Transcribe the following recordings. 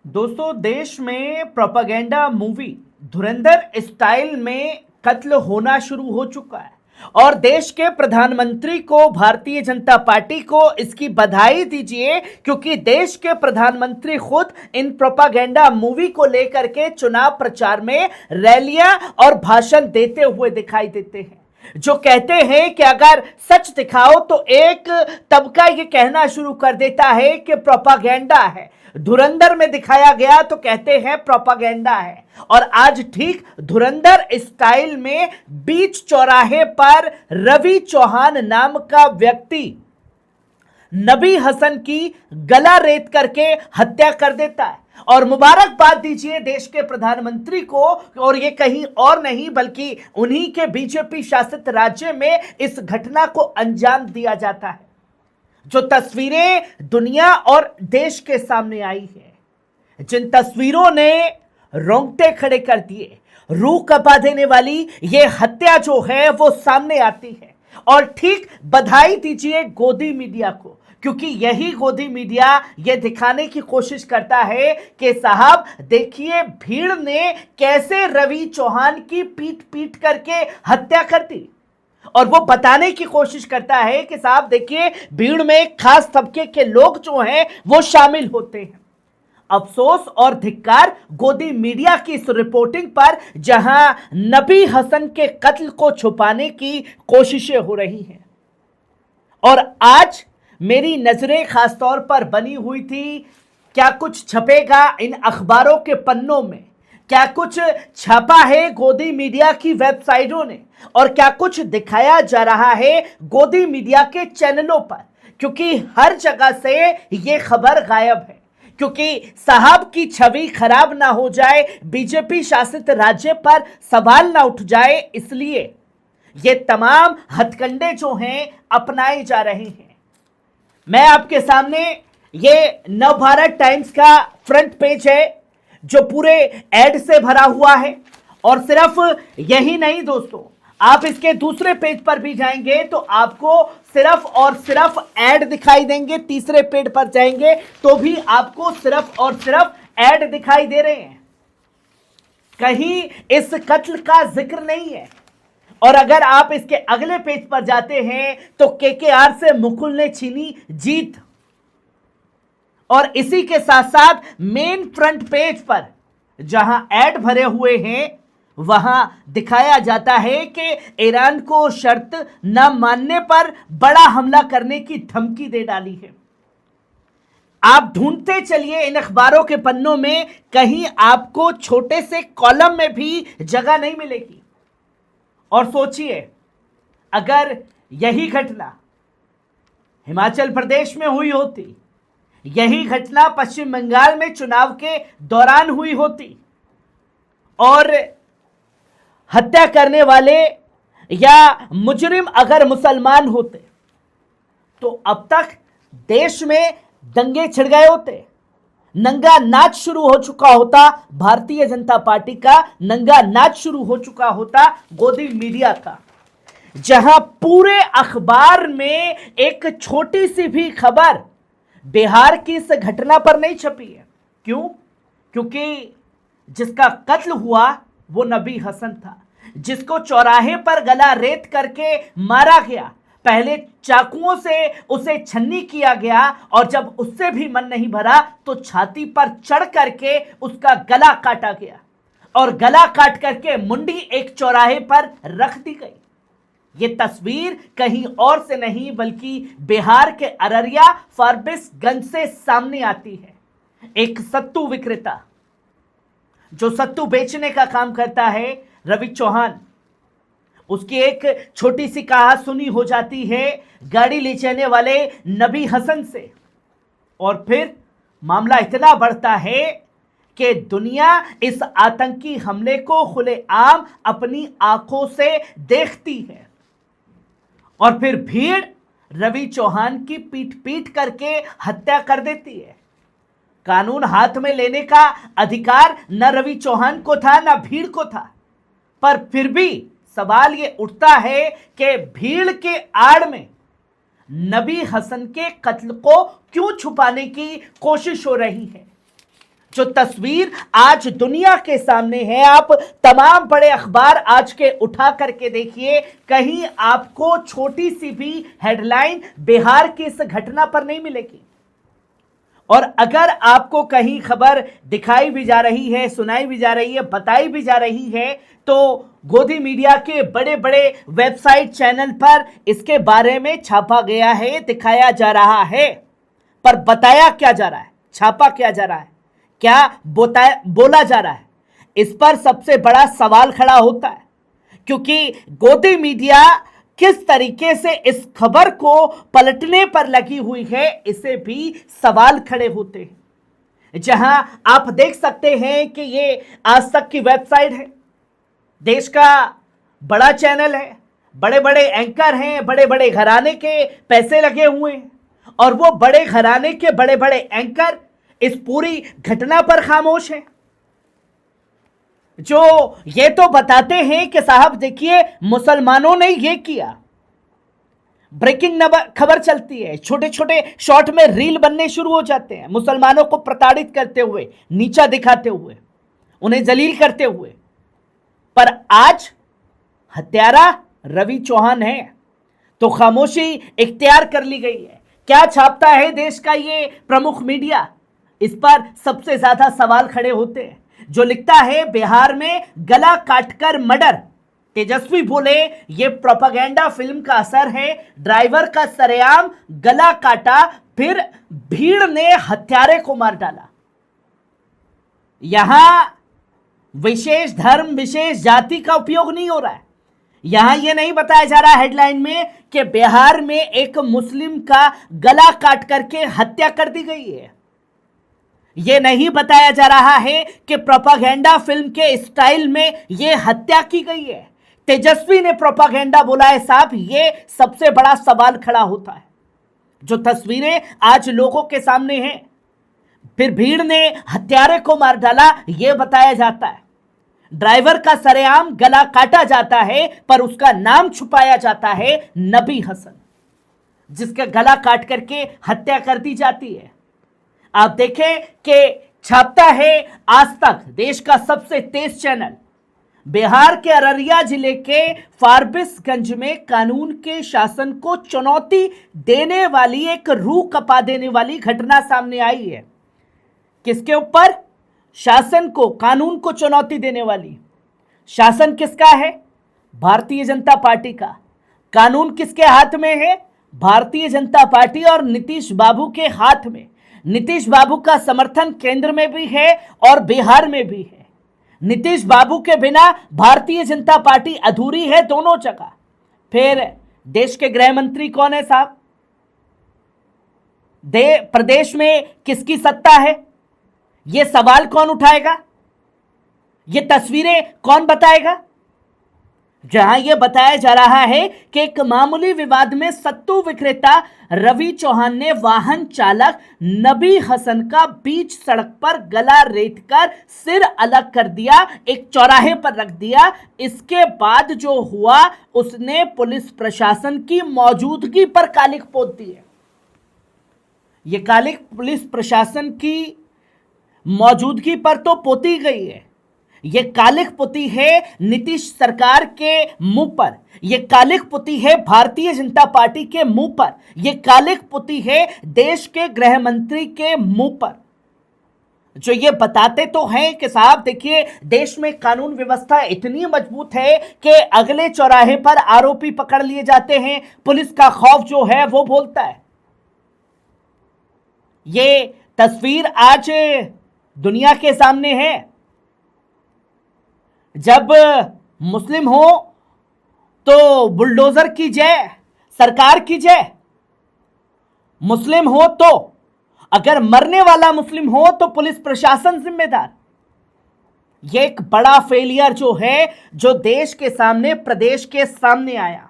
दोस्तों, देश में प्रोपागेंडा मूवी धुरंधर स्टाइल में कत्ल होना शुरू हो चुका है और देश के प्रधानमंत्री को, भारतीय जनता पार्टी को इसकी बधाई दीजिए, क्योंकि देश के प्रधानमंत्री खुद इन प्रोपागेंडा मूवी को लेकर के चुनाव प्रचार में रैलियां और भाषण देते हुए दिखाई देते हैं, जो कहते हैं कि अगर सच दिखाओ तो एक तबका ये कहना शुरू कर देता है कि प्रोपागेंडा है। धुरंधर में दिखाया गया तो कहते हैं प्रोपागेंडा है, और आज ठीक धुरंधर स्टाइल में बीच चौराहे पर रवि चौहान नाम का व्यक्ति नबी हसन की गला रेत करके हत्या कर देता है। और मुबारकबाद दीजिए देश के प्रधानमंत्री को, और ये कहीं और नहीं बल्कि उन्हीं के बीजेपी शासित राज्य में इस घटना को अंजाम दिया जाता है। जो तस्वीरें दुनिया और देश के सामने आई है, जिन तस्वीरों ने रोंगटे खड़े कर दिए, रूह कपा देने वाली ये हत्या जो है वो सामने आती है। और ठीक बधाई दीजिए गोदी मीडिया को, क्योंकि यही गोदी मीडिया ये दिखाने की कोशिश करता है कि साहब देखिए भीड़ ने कैसे रवि चौहान की पीट पीट करके हत्या कर दी, और वो बताने की कोशिश करता है कि साहब देखिए भीड़ में खास तबके के लोग जो हैं वो शामिल होते हैं। अफसोस और धिक्कार गोदी मीडिया की इस रिपोर्टिंग पर, जहां नबी हसन के कत्ल को छुपाने की कोशिशें हो रही हैं। और आज मेरी नजरें खासतौर पर बनी हुई थी, क्या कुछ छपेगा इन अखबारों के पन्नों में, क्या कुछ छपा है गोदी मीडिया की वेबसाइटों ने, और क्या कुछ दिखाया जा रहा है गोदी मीडिया के चैनलों पर, क्योंकि हर जगह से ये खबर गायब है। क्योंकि साहब की छवि खराब ना हो जाए, बीजेपी शासित राज्य पर सवाल ना उठ जाए, इसलिए ये तमाम हथकंडे जो हैं अपनाए जा रहे हैं। मैं आपके सामने ये नवभारत टाइम्स का फ्रंट पेज है जो पूरे एड से भरा हुआ है, और सिर्फ यही नहीं दोस्तों, आप इसके दूसरे पेज पर भी जाएंगे तो आपको सिर्फ और सिर्फ ऐड दिखाई देंगे। तीसरे पेज पर जाएंगे तो भी आपको सिर्फ और सिर्फ ऐड दिखाई दे रहे हैं, कहीं इस कत्ल का जिक्र नहीं है। और अगर आप इसके अगले पेज पर जाते हैं तो केकेआर से मुकुल ने छीनी जीत, और इसी के साथ साथ मेन फ्रंट पेज पर जहां ऐड भरे हुए हैं वहां दिखाया जाता है कि ईरान को शर्त न मानने पर बड़ा हमला करने की धमकी दे डाली है। आप ढूंढते चलिए इन अखबारों के पन्नों में, कहीं आपको छोटे से कॉलम में भी जगह नहीं मिलेगी। और सोचिए, अगर यही घटना हिमाचल प्रदेश में हुई होती, यही घटना पश्चिम बंगाल में चुनाव के दौरान हुई होती, और हत्या करने वाले या मुजरिम अगर मुसलमान होते, तो अब तक देश में दंगे छिड़ गए होते, नंगा नाच शुरू हो चुका होता, भारतीय जनता पार्टी का नंगा नाच शुरू हो चुका होता गोदी मीडिया का, जहां पूरे अखबार में एक छोटी सी भी खबर बिहार की इस घटना पर नहीं छपी है। क्यों? क्योंकि जिसका कत्ल हुआ वो नबी हसन था, जिसको चौराहे पर गला रेत करके मारा गया। पहले चाकुओं से उसे छन्नी किया गया, और जब उससे भी मन नहीं भरा तो छाती पर चढ़ करके उसका गला काटा गया, और गला काट करके मुंडी एक चौराहे पर रख दी गई। ये तस्वीर कहीं और से नहीं बल्कि बिहार के अररिया फारबिसगंज से सामने आती है। एक सत्तू विक्रेता जो सत्तू बेचने का काम करता है, रवि चौहान, उसकी एक छोटी सी कहावत सुनी हो जाती है गाड़ी ले जाने वाले नबी हसन से, और फिर मामला इतना बढ़ता है कि दुनिया इस आतंकी हमले को खुलेआम अपनी आंखों से देखती है, और फिर भीड़ रवि चौहान की पीट पीट करके हत्या कर देती है। कानून हाथ में लेने का अधिकार न रवि चौहान को था न भीड़ को था, पर फिर भी सवाल ये उठता है कि भीड़ के आड़ में नबी हसन के कत्ल को क्यों छुपाने की कोशिश हो रही है। जो तस्वीर आज दुनिया के सामने है, आप तमाम बड़े अखबार आज के उठा करके देखिए, कहीं आपको छोटी सी भी हेडलाइन बिहार की इस घटना पर नहीं मिलेगी। और अगर आपको कहीं खबर दिखाई भी जा रही है, सुनाई भी जा रही है, बताई भी जा रही है, तो गोदी मीडिया के बड़े बड़े वेबसाइट चैनल पर इसके बारे में छापा गया है, दिखाया जा रहा है। पर बताया क्या जा रहा है, छापा क्या जा रहा है, क्या बोला जा रहा है, इस पर सबसे बड़ा सवाल खड़ा होता है। क्योंकि गोदी मीडिया किस तरीके से इस खबर को पलटने पर लगी हुई है, इसे भी सवाल खड़े होते हैं। जहां आप देख सकते हैं कि ये आज तक की वेबसाइट है, देश का बड़ा चैनल है, बड़े बड़े एंकर हैं, बड़े बड़े घराने के पैसे लगे हुए हैं, और वो बड़े घराने के बड़े बड़े एंकर इस पूरी घटना पर खामोश हैं, जो ये तो बताते हैं कि साहब देखिए मुसलमानों ने ये किया। ब्रेकिंग खबर चलती है, छोटे छोटे शॉर्ट में रील बनने शुरू हो जाते हैं, मुसलमानों को प्रताड़ित करते हुए, नीचा दिखाते हुए, उन्हें जलील करते हुए। पर आज हत्यारा रवि चौहान है तो खामोशी इख्तियार कर ली गई है। क्या छापता है देश का ये प्रमुख मीडिया, इस पर सबसे ज्यादा सवाल खड़े होते हैं। जो लिखता है बिहार में गला काटकर मर्डर, तेजस्वी बोले ये प्रोपेगेंडा फिल्म का असर है, ड्राइवर का सरेआम गला काटा, फिर भीड़ ने हत्यारे को मार डाला। यहां विशेष धर्म, विशेष जाति का उपयोग नहीं हो रहा है। यहां यह नहीं बताया जा रहा हेडलाइन में कि बिहार में एक मुस्लिम का गला काट करके हत्या कर दी गई है। यह नहीं बताया जा रहा है कि प्रोपेगेंडा फिल्म के स्टाइल में यह हत्या की गई है। तेजस्वी ने प्रोपेगेंडा बोला है साहब, यह सबसे बड़ा सवाल खड़ा होता है। जो तस्वीरें आज लोगों के सामने हैं, फिर भीड़ ने हत्यारे को मार डाला, यह बताया जाता है। ड्राइवर का सरेआम गला काटा जाता है, पर उसका नाम छुपाया जाता है नबी हसन, जिसका गला काट करके हत्या कर दी जाती है। आप देखें कि छापता है आज तक, देश का सबसे तेज चैनल, बिहार के अररिया जिले के फारबिसगंज में कानून के शासन को चुनौती देने वाली एक रूह कपा देने वाली घटना सामने आई है। किसके ऊपर? शासन को, कानून को चुनौती देने वाली। शासन किसका है? भारतीय जनता पार्टी का। कानून किसके हाथ में है? भारतीय जनता पार्टी और नीतीश बाबू के हाथ में। नीतीश बाबू का समर्थन केंद्र में भी है और बिहार में भी है। नीतीश बाबू के बिना भारतीय जनता पार्टी अधूरी है दोनों जगह। फिर देश के गृह मंत्री कौन है साहब? प्रदेश में किसकी सत्ता है? यह सवाल कौन उठाएगा? ये तस्वीरें कौन बताएगा? जहां यह बताया जा रहा है कि एक मामूली विवाद में सत्तू विक्रेता रवि चौहान ने वाहन चालक नबी हसन का बीच सड़क पर गला रेतकर सिर अलग कर दिया, एक चौराहे पर रख दिया। इसके बाद जो हुआ, उसने पुलिस प्रशासन की मौजूदगी पर कालिक पोत दी है। यह कालिक पुलिस प्रशासन की मौजूदगी पर तो पोती गई है। यह कालिक पुती है नीतीश सरकार के मुंह पर, यह कालिक पुती है भारतीय जनता पार्टी के मुंह पर, यह कालिक पुती है देश के गृह मंत्री के मुंह पर, जो ये बताते तो हैं कि साहब देखिए देश में कानून व्यवस्था इतनी मजबूत है कि अगले चौराहे पर आरोपी पकड़ लिए जाते हैं, पुलिस का खौफ जो है वो बोलता है। ये तस्वीर आज दुनिया के सामने है। जब मुस्लिम हो तो बुलडोजर की जय, सरकार की जय। मुस्लिम हो तो, अगर मरने वाला मुस्लिम हो तो पुलिस प्रशासन जिम्मेदार। यह एक बड़ा फेलियर जो है, जो देश के सामने, प्रदेश के सामने आया।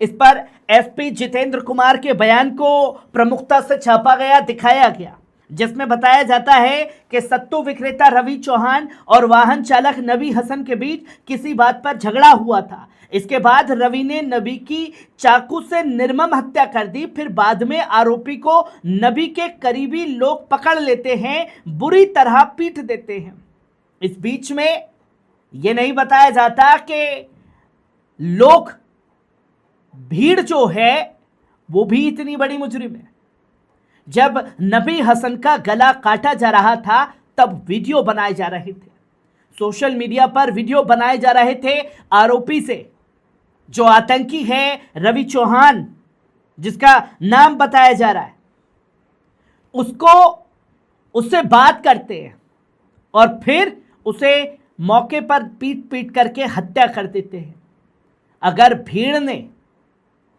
इस पर एसपी जितेंद्र कुमार के बयान को प्रमुखता से छापा गया, दिखाया गया, जिसमें बताया जाता है कि सत्तू विक्रेता रवि चौहान और वाहन चालक नबी हसन के बीच किसी बात पर झगड़ा हुआ था। इसके बाद रवि ने नबी की चाकू से निर्मम हत्या कर दी। फिर बाद में आरोपी को नबी के करीबी लोग पकड़ लेते हैं, बुरी तरह पीट देते हैं। इस बीच में यह नहीं बताया जाता कि लोग, भीड़ जो है वो भी इतनी बड़ी मुजरिम है। जब नबी हसन का गला काटा जा रहा था तब वीडियो बनाए जा रहे थे, सोशल मीडिया पर वीडियो बनाए जा रहे थे आरोपी से, जो आतंकी है रवि चौहान, जिसका नाम बताया जा रहा है। उससे बात करते हैं और फिर उसे मौके पर पीट पीट करके हत्या कर देते हैं। अगर भीड़ ने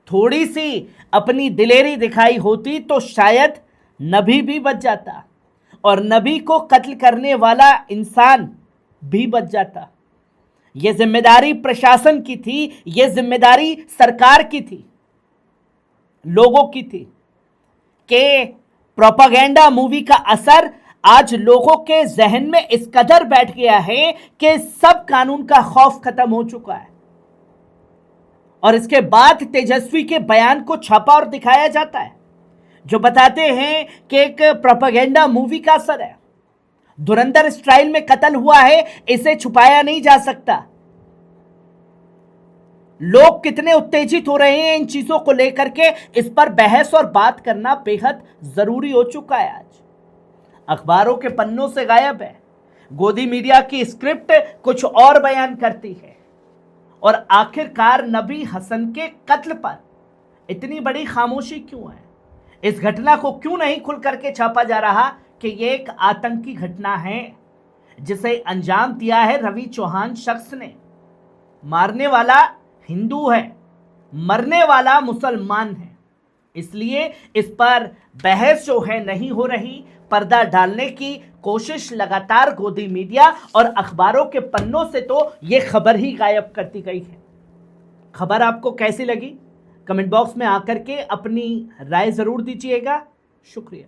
थोड़ी सी अपनी दिलेरी दिखाई होती तो शायद नबी भी बच जाता और नबी को कत्ल करने वाला इंसान भी बच जाता। यह जिम्मेदारी प्रशासन की थी, यह जिम्मेदारी सरकार की थी, लोगों की थी कि प्रोपेगेंडा मूवी का असर आज लोगों के जहन में इस कदर बैठ गया है कि सब कानून का खौफ खत्म हो चुका है। और इसके बाद तेजस्वी के बयान को छापा और दिखाया जाता है, जो बताते हैं कि एक प्रोपेगेंडा मूवी का असर है। धुरंधर स्टाइल में कत्ल हुआ है, इसे छुपाया नहीं जा सकता। लोग कितने उत्तेजित हो रहे हैं इन चीजों को लेकर के, इस पर बहस और बात करना बेहद जरूरी हो चुका है। आज अखबारों के पन्नों से गायब है। गोदी मीडिया की स्क्रिप्ट कुछ और बयान करती है। और आखिरकार नबी हसन के कत्ल पर इतनी बड़ी खामोशी क्यों है? इस घटना को क्यों नहीं खुल करके छापा जा रहा कि यह एक आतंकी घटना है जिसे अंजाम दिया है रवि चौहान शख्स ने। मारने वाला हिंदू है, मरने वाला मुसलमान है। इसलिए इस पर बहस जो है नहीं हो रही। पर्दा डालने की कोशिश लगातार गोदी मीडिया और अखबारों के पन्नों से तो यह खबर ही गायब करती गई है। खबर आपको कैसी लगी? कमेंट बॉक्स में आकर के अपनी राय जरूर दीजिएगा। शुक्रिया।